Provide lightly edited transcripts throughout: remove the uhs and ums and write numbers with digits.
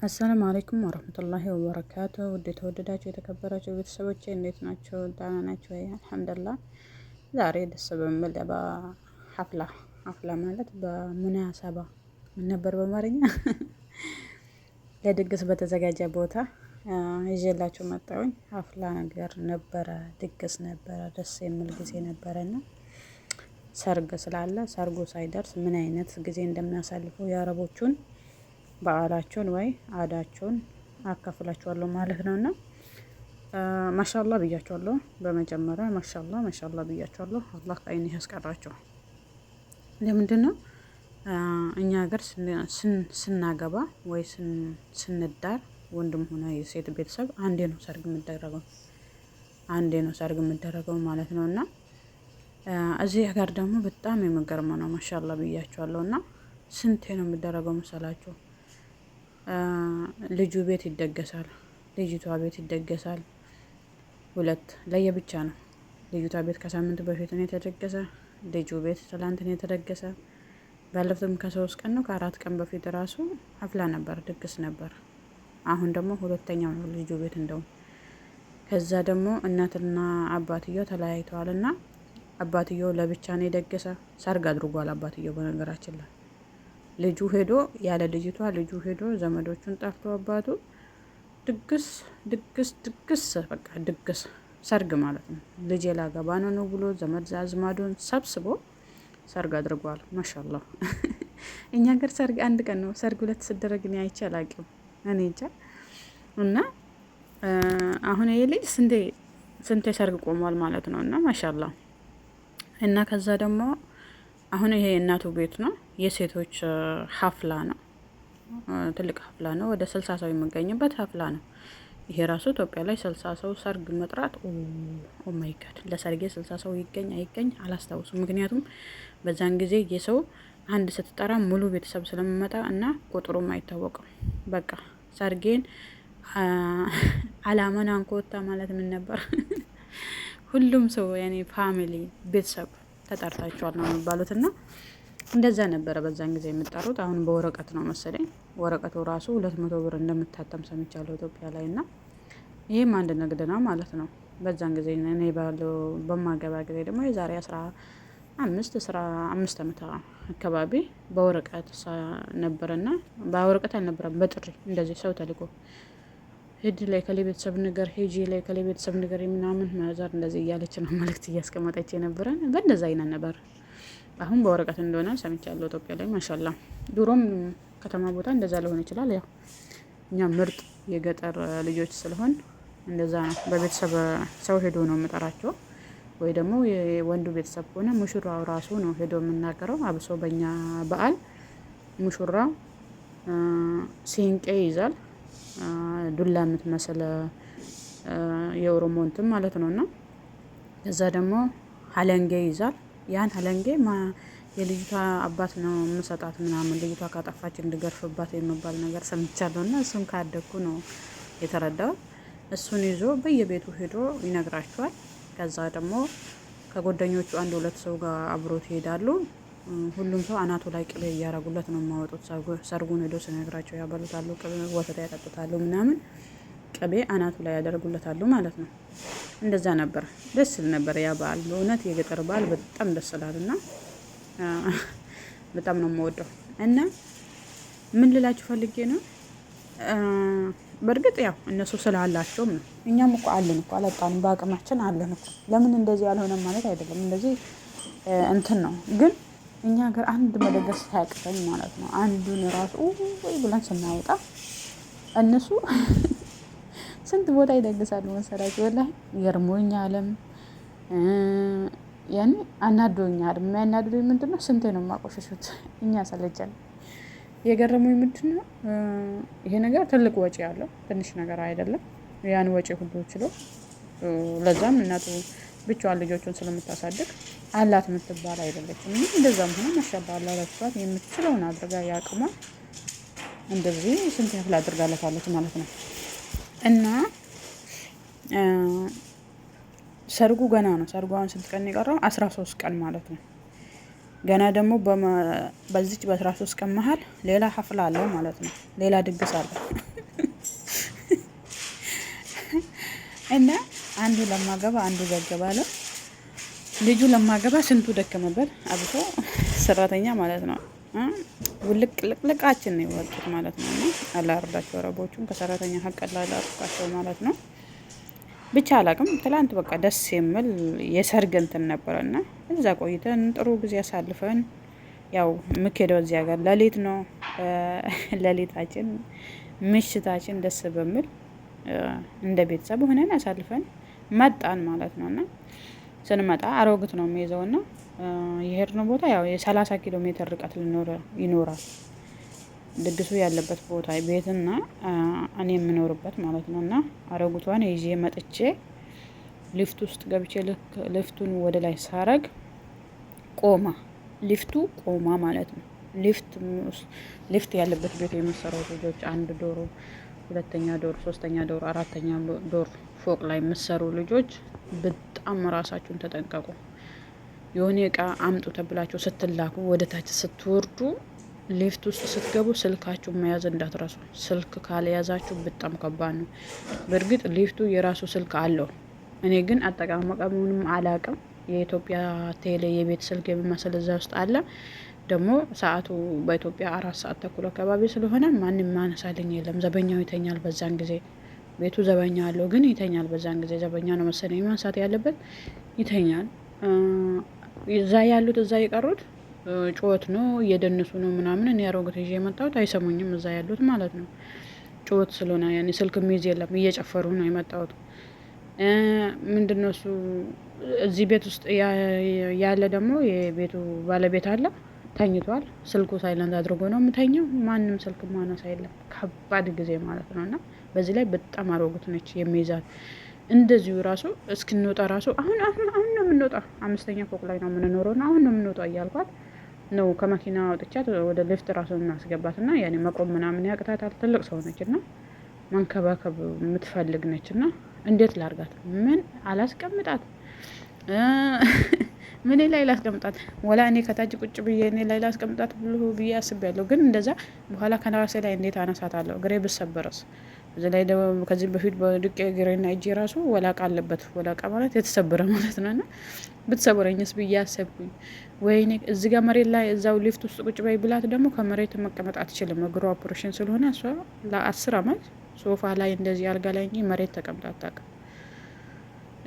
አሰላሙ አለይኩም ወረህመቱላሂ ወበረካቱ። ውድ የተወደዳችሁ የተከበራችሁ ቤተሰቦቼ እንዴት ናቸው? ደህና ናቸው ወይ? አልሐምዱሊላህ። ዛሬ ደስ በሚል ሀፍላ ማለት በሙናሰባ ምን ነበር በአማርኛ ለድግስ በተዘጋጀ ቦታ ይዤላችሁ መጣሁኝ። ሀፍላ ነገር ነበረ፣ ድግስ ነበረ፣ ደስ የሚል ጊዜ ነበረና ሰርግ ስላለ ሰርጉ ሳይደርስ ምን አይነት ጊዜ እንደሚያሳልፉ የአረቦቹን በዓላቸውን ወይ አዳቸውን አካፍላችኋለሁ ማለት ነውና ማሻአላ ብያችኋለሁ። በመጀመሪያ ማሻአላ ብያችኋለሁ። አላህ ከአይን ያስቀራቸው። ለምንድን ነው እኛ ሀገር ስናገባ ወይ ስንዳር ወንድም ሆነ የሴት ቤተሰብ አንዴ ነው ሰርግ የሚደረገው ማለት ነውና እዚህ ሀገር ደግሞ በጣም የሚገርመው ነው። ማሻአላ ብያችኋለሁና ስንቴ ነው የሚደረገው መሰላችሁ? ልጁ ቤት ይደገሳል፣ ልጅቷ ቤት ይደገሳል። ሁለት ለየብቻ ነው። ልጅቷ ቤት ከሳምንት በፊት ነው የተደገሰ፣ ልጁ ቤት ትላንት ነው የተደገሰ። ባለፈም ከ3 ቀን ነው ከ4 ቀን በፊት ራሱ ሀፍላ ነበር፣ ድግስ ነበር። አሁን ደግሞ ሁለተኛው ነው ልጁ ቤት እንደው ከዛ ደግሞ እናትና አባትየው ተለያይተዋልና አባትየው ለብቻ ነው የደገሰ። ሰርግ አድርጓል አባትየው በነገራችን ላይ ልጁ ሄዶ ያለ ልጅቷ ልጁ ሄዶ ዘመዶቹን ጠርቶ አባቱ ድግስ በቃ ድግስ ሰርግ ማለት ነው። ልጄ ላገባ ነው ብሎ ዘመድ አዝማዱን ሰብስቦ ሰርግ አድርጓል። ማሻአላህ እኛ ሀገር ሰርግ አንድ ቀን ነው። ሰርግ ሁለት ሲደረግ እኔ አይቼ አላውቅም። እኔ እንጃ። እና አሁን ይሄ ልጅ ስንቴ ሰርግ ቆሟል ማለት ነው። እና ማሻአላህ እና ከዛ ደግሞ አሁን ይሄ እናቱ ቤት ነው። የሴቶች ሀፍላ ነው። ትልቅ ሀፍላ ነው። ወደ 60 ሰው የሚገኝበት ሀፍላ ነው። ይሄ ራሱ ኢትዮጵያ ላይ 60 ሰው ሰርግ መጥራት ኦ ማይ ጋድ። ለሰርጌ 60 ሰው ይገኝ አይገኝ አላስታውሱም። ምክንያቱም በዛን ጊዜ የሰው አንድ ስትጠራ ሙሉ ቤተሰብ ስለሚመጣ እና ቁጥሩም አይታወቅም። በቃ ሰርጌን አላማን አንኮታ ማለት ምን ነበር ሁሉም ሰው ያኔ ፋሚሊ ቤተሰብ ተጠርታችኋል ነው የሚባሉትና እንደዛ ነበረ በዛን ጊዜ የምጠሩት። አሁን በወረቀት ነው መሰለኝ። ወረቀቱ ራሱ 200 ብር እንደምታተም ሰምቻለሁ ኢትዮጵያ ላይ እና ይሄም አንድ ንግድ ነው ማለት ነው። በዛን ጊዜ እኔ በማገባ ጊዜ ደግሞ የዛሬ 15 ዓመት አካባቢ በወረቀት ነበርና በወረቀት አልነበረም፣ በጥሪ እንደዚህ ሰው ተልኮ ሂድ ላይ ከሌ ቤተሰብ ነገር ሂጂ ላይ ከሌ ቤተሰብ ነገር ምናምን ማዘር እንደዚህ እያለች ነው መልእክት እያስቀመጠች የነበረን በእንደዛ አይነት ነበር። አሁን በወረቀት እንደሆነ ሰምቻለሁ ኢትዮጵያ ላይ ማሻአላ። ድሮም ከተማ ቦታ እንደዛ ሊሆን ይችላል። ያው እኛ ምርጥ የገጠር ልጆች ስለሆን እንደዛ ነው። በቤተሰብ ሰው ሄዶ ነው የምጠራቸው ወይ ደግሞ የወንዱ ቤተሰብ ሆነ ሙሽራው ራሱ ነው ሄዶ የምናገረው። አብሶ በእኛ በዓል ሙሽራው ሲንቄ ይዛል፣ ዱላ የምትመስል የኦሮሞ እንትን ማለት ነውና ከዛ ደግሞ ሀለንጌ ይዛል። ያን ሀለንጌ የልጅቷ አባት ነው የምሰጣት ምናምን ልጅቷ ካጠፋች እንድገርፍባት የሚባል ነገር ሰምቻለሁና እሱን ካደኩ ነው የተረዳው። እሱን ይዞ በየቤቱ ሄዶ ይነግራቸዋል። ከዛ ደግሞ ከጓደኞቹ 1-2 ሰው ጋር አብሮት ይሄዳሉ። ሁሉም ሰው አናቱ ላይ ቅቤ እያረጉለት ነው የማወጡት። ሰርጉን ሄዶ ሲነግራቸው ያበሉታሉ፣ ቅቤ ወተት ያጠጡታሉ ምናምን ቅቤ አናቱ ላይ ያደርጉለታሉ ማለት ነው። እንደዛ ነበር። ደስ ይል ነበር ያ በዓል። በእውነት የገጠር በዓል በጣም ደስ ይላልና በጣም ነው የምወደው። እና ምን ልላችሁ ፈልጌ ነው በእርግጥ ያው እነሱ ስላላቸውም ነው። እኛም እኮ አለን እኮ አላጣንም፣ በአቅማችን አለን እኮ። ለምን እንደዚህ ያልሆነም ማለት አይደለም። እንደዚህ እንትን ነው ግን እኛ ሀገር አንድ መደገስ ሳያቅተኝ ማለት ነው አንዱን ራሱ ወይ ብለን ስናወጣ እነሱ ስንት ቦታ ይደግሳሉ መሰላችሁ? ወላሂ ይገርሞኛልም ያኔ አናዶኛል። የሚያናድዱኝ ምንድነው ስንቴ ነው የማቆሸሹት? እኛ ሰለቸን። የገረሙኝ ምንድነው ይሄ ነገር ትልቅ ወጪ ያለው ትንሽ ነገር አይደለም። ያን ወጪ ሁሉ ችሎ ለዛም እናቱ ብቻዋን ልጆቹን ስለምታሳድግ አላት የምትባል አይደለችም። እንደዛም ሆነ ማሻአላ ለሷት የምትችለውን አድርጋ ያቅማ እንደዚህ ስንት ያህል አድርጋለታለች ማለት ነው። እና ሰርጉ ገና ነው። ሰርጉ አሁን ስንት ቀን የቀረው? 13 ቀን ማለት ነው። ገና ደግሞ በዚች በ13 ቀን መሀል ሌላ ሀፍላ አለው ማለት ነው። ሌላ ድግስ አለ። እና አንዱ ለማገባ አንዱ ዘገባ አለ። ልጁ ለማገባ ስንቱ ደከመበት፣ አብሶ ሰራተኛ ማለት ነው። ውልቅ ልቅልቃችን ነው የወጡት ማለት ነው። እና አላርዳቸው አረቦቹን ከሰራተኛ ሀቅ አላርዳቸው ማለት ነው። ብቻ አላቅም። ትላንት በቃ ደስ የሚል የሰርግ እንትን ነበረና እዛ ቆይተን ጥሩ ጊዜ አሳልፈን ያው ምኬደው እዚያ ጋር ሌሊት ነው። ሌሊታችን ምሽታችን ደስ በሚል እንደ ቤተሰብ ሆነን አሳልፈን መጣን ማለት ነው። እና ስንመጣ አሮግት ነው የሚይዘው እና የሄድነው ቦታ ያው የ30 ኪሎ ሜትር ርቀት ይኖራል ድግሱ ያለበት ቦታ ቤትና እኔ የምኖርበት ማለት ነው። እና አሮግቷን ይዤ መጥቼ ሊፍት ውስጥ ገብቼ ሊፍቱን ወደ ላይ ሳረግ ቆማ ሊፍቱ ቆማ ማለት ነው። ሊፍት ያለበት ቤት የምሰራው ልጆች አንድ ዶር፣ ሁለተኛ ዶር፣ ሶስተኛ ዶር፣ አራተኛ ዶር ፎቅ ላይ የምሰሩ ልጆች በጣም ራሳችሁን ተጠንቀቁ። የሆነ እቃ አምጡ ተብላችሁ ስትላኩ ወደ ታች ስትወርዱ ሊፍት ውስጥ ስትገቡ ስልካችሁ መያዝ እንዳትረሱ። ስልክ ካልያዛችሁ በጣም ከባድ ነው። በእርግጥ ሊፍቱ የራሱ ስልክ አለው። እኔ ግን አጠቃቀሙንም አላቅም። የኢትዮጵያ ቴሌ የቤት ስልክ የሚመስል እዛ ውስጥ አለ። ደግሞ ሰዓቱ በኢትዮጵያ 4 ሰዓት ተኩል አካባቢ ስለሆነ ማንም ማነሳልኝ የለም። ዘበኛው ይተኛል በዛን ጊዜ። ቤቱ ዘበኛ አለው ግን ይተኛል በዛን ጊዜ። ዘበኛ ነው መሰለኝ ማንሳት ያለበት፣ ይተኛል። እዛ ያሉት እዛ የቀሩት ጩኸት ነው እየደነሱ ነው ምናምን። እኔ አሮግት ይዤ የመጣሁት አይሰሙኝም እዛ ያሉት ማለት ነው። ጩኸት ስለሆነ ያኔ ስልክ ሚይዝ የለም እየጨፈሩ ነው የመጣሁት። ምንድነው እሱ እዚህ ቤት ውስጥ ያለ ደግሞ የቤቱ ባለቤት አለ፣ ተኝቷል። ስልኩ ሳይለንት አድርጎ ነው የምተኘው። ማንም ስልክ ማነሳ የለም። ከባድ ጊዜ ማለት ነው። እና በዚህ ላይ በጣም አሮግት ነች የሚይዛት። እንደዚሁ ራሱ እስክንወጣ ራሱ አሁን ነው የምንወጣ፣ 5ኛ ፎቅ ላይ ነው የምንኖረው እና አሁን ነው የምንወጣ እያልኳት ነው ከመኪና አውጥቻት ወደ ሊፍት ራሱ እናስገባት እና ያኔ መቆም ምናምን ያቅታታል። ትልቅ ሰው ነች እና መንከባከብ የምትፈልግ ነች እና እንዴት ላርጋት? ምን አላስቀምጣት ምን ላይ ላስቀምጣት? ወላ እኔ ከታች ቁጭ ብዬ እኔ ላይ ላስቀምጣት ብዬ አስቤያለሁ። ግን እንደዛ በኋላ ከነራሴ ላይ እንዴት አነሳታለሁ? እግሬ ብሰበረስ? እዚህ ላይ ደግሞ ከዚህ በፊት በድቄ እግሬና እጄ ራሱ ወላቃ አለበት። ወላቃ ማለት የተሰበረ ማለት ነው። እና ብትሰበረኝስ ብዬ አሰብኩኝ። ወይኔ እዚህ ጋር መሬት ላይ እዛው ሊፍት ውስጥ ቁጭ በይ ብላት ደግሞ ከመሬት መቀመጥ አትችልም። እግሯ ኦፕሬሽን ስለሆነ እሷ ለ10 አመት ሶፋ ላይ እንደዚህ አልጋ ላይ እንጂ መሬት ተቀምጣ አታውቅም።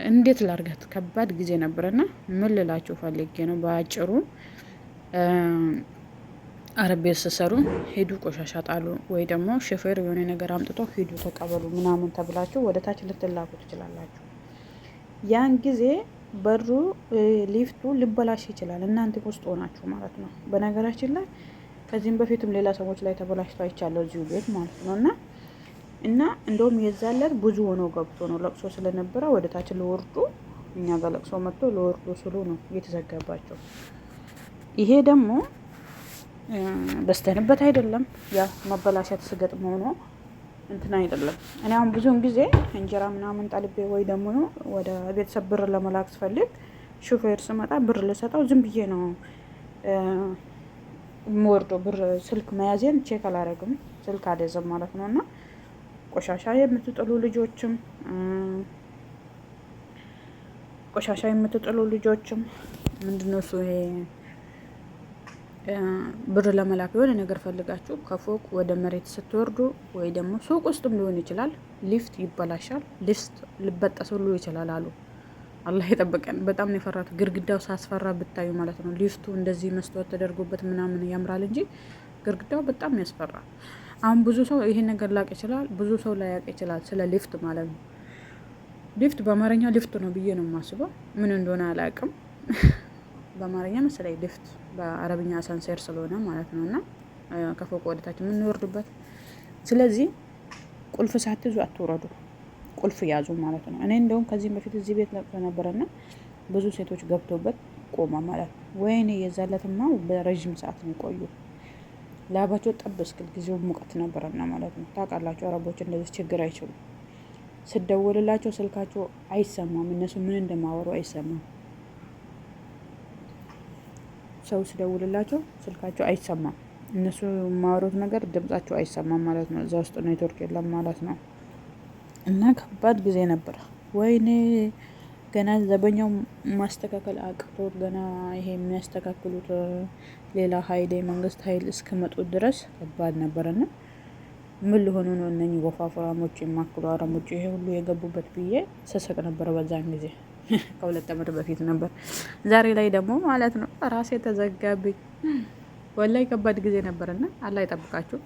እንዴት ላርጋት? ከባድ ጊዜ ነበርና ምን ልላችሁ ፈልጌ ነው በአጭሩ አረብ ቤት ስትሰሩ ሂዱ ቆሻሻ ጣሉ፣ ወይ ደግሞ ሾፌር የሆነ ነገር አምጥቶ ሂዱ ተቀበሉ ምናምን ተብላችሁ ወደ ታች ልትላኩ ትችላላችሁ። ያን ጊዜ በሩ ሊፍቱ ሊበላሽ ይችላል፣ እናንተ ውስጥ ሆናችሁ ማለት ነው። በነገራችን ላይ ከዚህም በፊትም ሌላ ሰዎች ላይ ተበላሽቶ አይቻለሁ እዚሁ ቤት ማለት ነው። እና እንደውም የዛለት ብዙ ሆኖ ገብቶ ነው ለቅሶ ስለነበረ ወደ ታች ለወርዱ እኛ ጋር ለቅሶ መጥቶ ለወርዱ ስሉ ነው እየተዘጋባቸው። ይሄ ደግሞ በስተንበት አይደለም፣ ያ መበላሸት ስገጥመው ነው እንትን አይደለም። እኔ አሁን ብዙውን ጊዜ እንጀራ ምናምን ጠልቤ ወይ ደግሞ ወደ ቤተሰብ ብር ለመላክ ስፈልግ ሹፌር ስመጣ ብር ልሰጠው ዝም ብዬ ነው የምወርደው። ብር ስልክ መያዜን ቼክ አላረግም፣ ስልክ አልይዝም ማለት ነው። እና ቆሻሻ የምትጥሉ ልጆችም ምንድነው እሱ ይሄ ብር ለመላክ የሆነ ነገር ፈልጋችሁ ከፎቅ ወደ መሬት ስትወርዱ ወይ ደግሞ ሱቅ ውስጥም ሊሆን ይችላል፣ ሊፍት ይበላሻል፣ ሊፍት ሊበጠስ ሁሉ ይችላል አሉ። አላህ የጠበቀን። በጣም ነው የፈራሁት። ግርግዳው ሳስፈራ ብታዩ ማለት ነው። ሊፍቱ እንደዚህ መስታወት ተደርጎበት ምናምን ያምራል እንጂ ግርግዳው በጣም ያስፈራል። አሁን ብዙ ሰው ይሄን ነገር ላቅ ይችላል፣ ብዙ ሰው ላያቅ ይችላል፣ ስለ ሊፍት ማለት ነው። ሊፍት በአማርኛ ሊፍት ነው ብዬ ነው የማስበው፣ ምን እንደሆነ አላውቅም። በአማርኛ መሰለኝ ሊፍት፣ በአረብኛ አሳንሴር ስለሆነ ማለት ነው። እና ከፎቅ ወደታች የምንወርድበት። ስለዚህ ቁልፍ ሳትይዙ አትውረዱ፣ ቁልፍ ያዙ ማለት ነው። እኔ እንደውም ከዚህም በፊት እዚህ ቤት ለቅሶ ነበረና ብዙ ሴቶች ገብቶበት ቆማ ማለት ነው። ወይኔ የዛለትማ በረዥም ሰዓት ነው የቆዩ። ላባቸው ጠብ እስክል ጊዜው ሙቀት ነበረና ማለት ነው። ታውቃላችሁ አረቦች እንደዚህ ችግር አይችሉም። ስደውልላቸው ስልካቸው አይሰማም፣ እነሱ ምን እንደማወሩ አይሰማም። ሰው ስደውልላቸው ስልካቸው አይሰማም፣ እነሱ የማወሩት ነገር ድምጻቸው አይሰማም ማለት ነው። እዛ ውስጥ ኔትወርክ የለም ማለት ነው። እና ከባድ ጊዜ ነበር። ወይኔ ገና ዘበኛው ማስተካከል አቅቶት ገና ይሄ የሚያስተካክሉት ሌላ ሀይል የመንግስት ሀይል እስከመጡ ድረስ ከባድ ነበርና ምን ሊሆኑ ነው እነኚህ ወፋፍራሞች የማክሉ አረሞች ይሄ ሁሉ የገቡበት ብዬ ስስቅ ነበር በዛን ጊዜ። ከ2 ዓመት በፊት ነበር። ዛሬ ላይ ደግሞ ማለት ነው ራሴ ተዘጋብኝ። ወላይ ከባድ ጊዜ ነበርና አላህ ይጠብቃችሁ።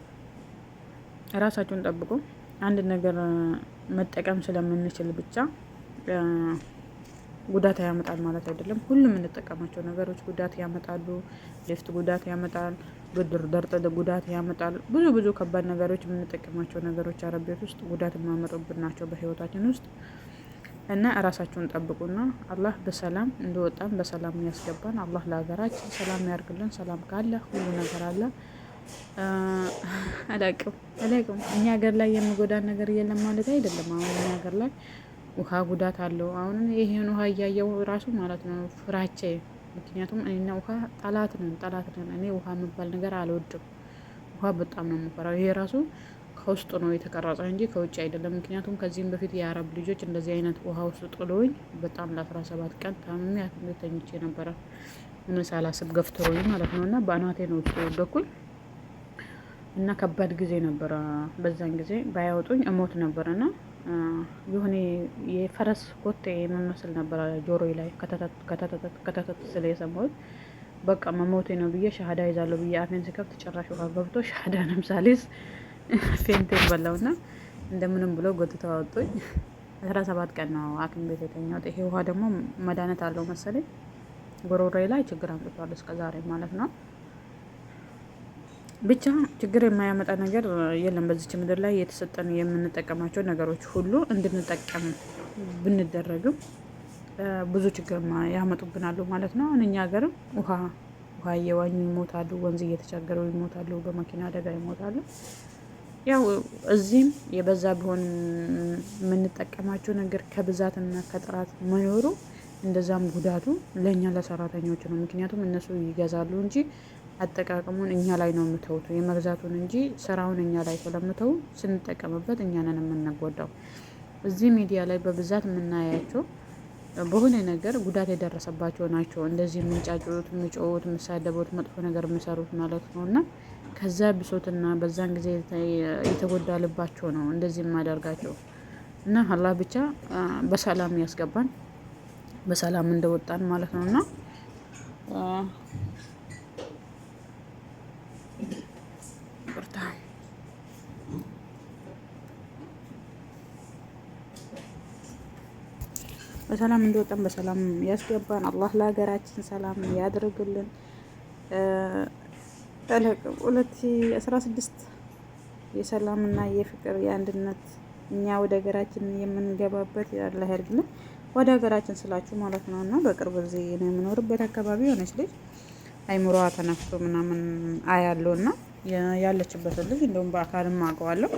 ራሳችሁን ጠብቁ። አንድ ነገር መጠቀም ስለምንችል ብቻ ጉዳት ያመጣል ማለት አይደለም። ሁሉም የምንጠቀማቸው ነገሮች ጉዳት ያመጣሉ። ሊፍት ጉዳት ያመጣል። ብድር ደርጥል ጉዳት ያመጣል። ብዙ ከባድ ነገሮች የምንጠቀማቸው ነገሮች አረብ ቤት ውስጥ ጉዳት የማመጡብን ናቸው በህይወታችን ውስጥ እና ራሳችሁን ጠብቁና አላህ በሰላም እንደወጣን በሰላም ያስገባን። አላህ ለሀገራችን ሰላም ያርግልን። ሰላም ካለ ሁሉ ነገር አለ። አላቅም እኛ ሀገር ላይ የሚጎዳን ነገር የለም ማለት አይደለም። አሁን እኛ ሀገር ላይ ውሃ ጉዳት አለው። አሁን ይሄን ውሃ እያየው ራሱ ማለት ነው ፍራቼ። ምክንያቱም እኔና ውሃ ጠላት ነን። እኔ ውሃ የሚባል ነገር አልወድም። ውሃ በጣም ነው የምፈራው። ይሄ ራሱ ከውስጡ ነው የተቀረጸ እንጂ ከውጭ አይደለም። ምክንያቱም ከዚህም በፊት የአረብ ልጆች እንደዚህ አይነት ውሃ ውስጥ ጥሎኝ በጣም ለ17 ቀን ታምሜ ተኝቼ ነበረ። ምን ሳላስብ ገፍትሮኝ ማለት ነው እና በአናቴ ነው ውስጥ ወደኩኝ እና ከባድ ጊዜ ነበረ። በዛን ጊዜ ባያወጡኝ እሞት ነበርና የሆነ የፈረስ ኮቴ የሚመስል ነበረ ጆሮዬ ላይ ከተተት ስለ የሰማሁት በቃ መሞቴ ነው ብዬ ሻሃዳ ይዛለሁ ብዬ አፌን ስከፍት ጭራሽ ውሃ ገብቶ ሻሃዳንም ሳልይዝ ፌንቴን በላውና እንደምንም ብሎ ጎትተው አወጡኝ። 17 ቀን ነው ሐኪም ቤት የተኛሁት። ይሄ ውሃ ደግሞ መድኃኒት አለው መሰለኝ ጉሮሮዬ ላይ ችግር አምጥቷል እስከዛሬ ማለት ነው። ብቻ ችግር የማያመጣ ነገር የለም በዚች ምድር ላይ የተሰጠን የምንጠቀማቸው ነገሮች ሁሉ እንድንጠቀም ብንደረግም ብዙ ችግር ያመጡብናሉ ማለት ነው። እኛ ሀገርም ውሃ እየዋኙ ይሞታሉ፣ ወንዝ እየተሻገሩ ይሞታሉ፣ በመኪና አደጋ ይሞታሉ። ያው እዚህም የበዛ ቢሆን የምንጠቀማቸው ነገር ከብዛትና ከጥራት መኖሩ እንደዛም ጉዳቱ ለእኛ ለሰራተኞች ነው። ምክንያቱም እነሱ ይገዛሉ እንጂ አጠቃቀሙን እኛ ላይ ነው የምተውት። የመግዛቱን እንጂ ስራውን እኛ ላይ ስለምተው ስንጠቀምበት እኛ ነን የምንጎዳው። እዚህ ሚዲያ ላይ በብዛት የምናያቸው በሆነ ነገር ጉዳት የደረሰባቸው ናቸው። እንደዚህ የምንጫጩት፣ የሚጮሁት፣ የሚሳደቡት፣ መጥፎ ነገር የሚሰሩት ማለት ነው እና ከዛ ብሶትና በዛን ጊዜ የተጎዳ ልባቸው ነው እንደዚህ የማደርጋቸው እና አላህ ብቻ በሰላም ያስገባን በሰላም እንደወጣን ማለት ነው እና በሰላም እንደወጣን በሰላም ያስገባን። አላህ ለሀገራችን ሰላም ያድርግልን። 2016 የሰላምና የፍቅር የአንድነት እኛ ወደ ሀገራችን የምንገባበት አላህ ያድርግልን። ወደ ሀገራችን ስላችሁ ማለት ነው እና በቅርብ ጊዜ ነው የምኖርበት አካባቢ የሆነች ልጅ አይምሮዋ ተነፍቶ ምናምን አያለው እና ያለችበትን ልጅ እንደውም በአካልም አውቀዋለሁ።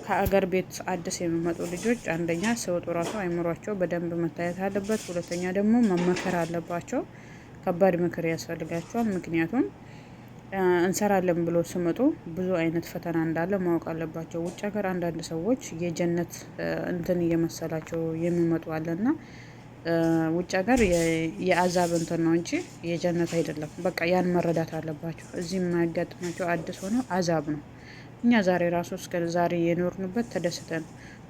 ከአገር ቤት አዲስ የሚመጡ ልጆች አንደኛ ሲወጡ ራሱ አይምሯቸው በደንብ መታየት አለበት። ሁለተኛ ደግሞ መመከር አለባቸው። ከባድ ምክር ያስፈልጋቸዋል። ምክንያቱም እንሰራለን ብሎ ሲመጡ ብዙ አይነት ፈተና እንዳለ ማወቅ አለባቸው። ውጭ ሀገር አንዳንድ ሰዎች የጀነት እንትን እየመሰላቸው የሚመጡ አለና ውጭ ሀገር የአዛብ እንትን ነው እንጂ የጀነት አይደለም። በቃ ያን መረዳት አለባቸው። እዚህ የማያጋጥማቸው አዲስ ሆነው አዛብ ነው። እኛ ዛሬ ራሱ እስከ ዛሬ የኖርንበት ተደስተን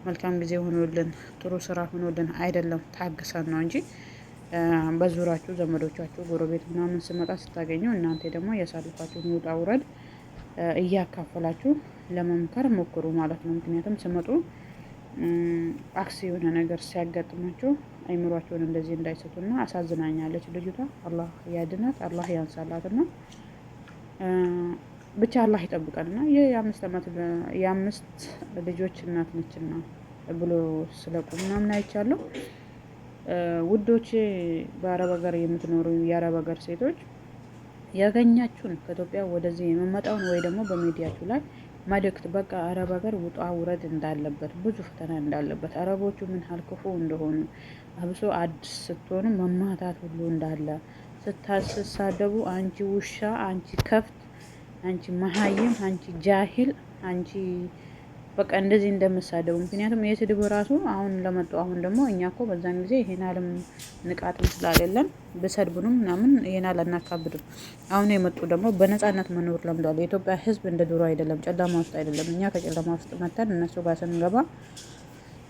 መልካም ጊዜ ሆኖልን ጥሩ ስራ ሆኖልን አይደለም ታግሰን ነው እንጂ በዙራችሁ ዘመዶቻችሁ ጎረቤት ምናምን ስመጣ ስታገኙ እናንተ ደግሞ ያሳልፋችሁን ውጣ ውረድ እያካፈላችሁ ለመምከር ሞክሩ ማለት ነው። ምክንያቱም ስመጡ አክስ የሆነ ነገር ሲያጋጥማቸው አይምሯቸውን እንደዚህ እንዳይሰጡና አሳዝናኛለች ልጅቷ። አላህ ያድናት፣ አላህ ያንሳላትና ብቻ አላህ ይጠብቀንና የአምስት ልጆች እናት ነችና ብሎ ስለቁ ምናምን አይቻለሁ። ውዶቼ በአረብ ሀገር የምትኖሩ የአረብ ሀገር ሴቶች ያገኛችሁን ከኢትዮጵያ ወደዚህ የመመጣውን ወይ ደግሞ በሚዲያችሁ ላይ መልእክት በቃ አረብ ሀገር ውጣ ውረድ እንዳለበት ብዙ ፈተና እንዳለበት አረቦቹ ምን ያህል ክፉ እንደሆኑ አብሶ አዲስ ስትሆኑ መማታት ሁሉ እንዳለ ስታሳደቡ አንቺ ውሻ፣ አንቺ ከፍት፣ አንቺ መሀይም፣ አንቺ ጃሂል፣ አንቺ በቃ እንደዚህ እንደምሳደቡ። ምክንያቱም የስድብ ራሱ አሁን ለመጡ አሁን ደግሞ እኛ እኮ በዛን ጊዜ ይሄን አለም ንቃትም ስላሌለን በሰድቡንም ምናምን ይሄን አላናካብድም። አሁን የመጡ ደግሞ በነጻነት መኖር ለምዷል። የኢትዮጵያ ሕዝብ እንደ ድሮ አይደለም፣ ጨለማ ውስጥ አይደለም። እኛ ከጨለማ ውስጥ መተን እነሱ ጋር ስንገባ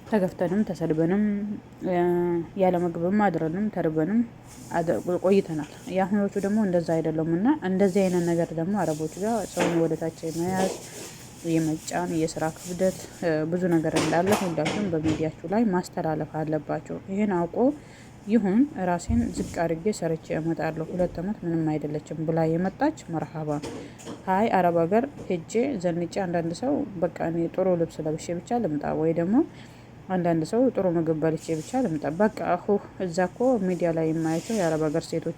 ተገፍተንም ተሰድበንም ያለ ምግብም አድረንም ተርበንም ቆይተናል። የአሁኖቹ ደግሞ እንደዛ አይደለም እና እንደዚህ አይነት ነገር ደግሞ አረቦች ጋር ሰውን ወደታች የመያዝ የመጫን የስራ ክብደት ብዙ ነገር እንዳለ ሁላችሁም በሚዲያችሁ ላይ ማስተላለፍ አለባቸው። ይሄን አውቆ ይሁን ራሴን ዝቅ አድርጌ ሰርቼ እመጣለሁ 2 አመት ምንም አይደለችም ብላ የመጣች መርሃባ። ሀይ አረብ ሀገር ሄጄ ዘንጬ አንዳንድ ሰው በቃ እኔ ጥሩ ልብስ ለብሼ ብቻ ልምጣ ወይ ደግሞ አንዳንድ ሰው ጥሩ ምግብ በልቼ ብቻ ልምጣ። በቃ እዛ እኮ ሚዲያ ላይ የማያቸው የአረብ ሀገር ሴቶች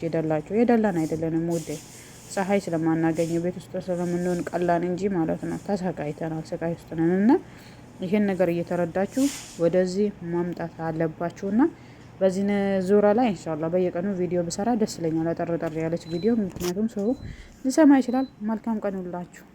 የደላን አይደለንም ውዴ። ፀሐይ ስለማናገኝ ቤት ውስጥ ስለምንሆን ቀላን እንጂ ማለት ነው። ተሰቃይተናል፣ ስቃይ ውስጥ ነን እና ይሄን ነገር እየተረዳችሁ ወደዚህ ማምጣት አለባችሁና በዚህ ዙሪያ ላይ ኢንሻአላህ በየቀኑ ቪዲዮ ብሰራ ደስ ይለኛል። አጠር ያለች ቪዲዮ፣ ምክንያቱም ሰው ሊሰማ ይችላል። መልካም ቀን ሁላችሁ።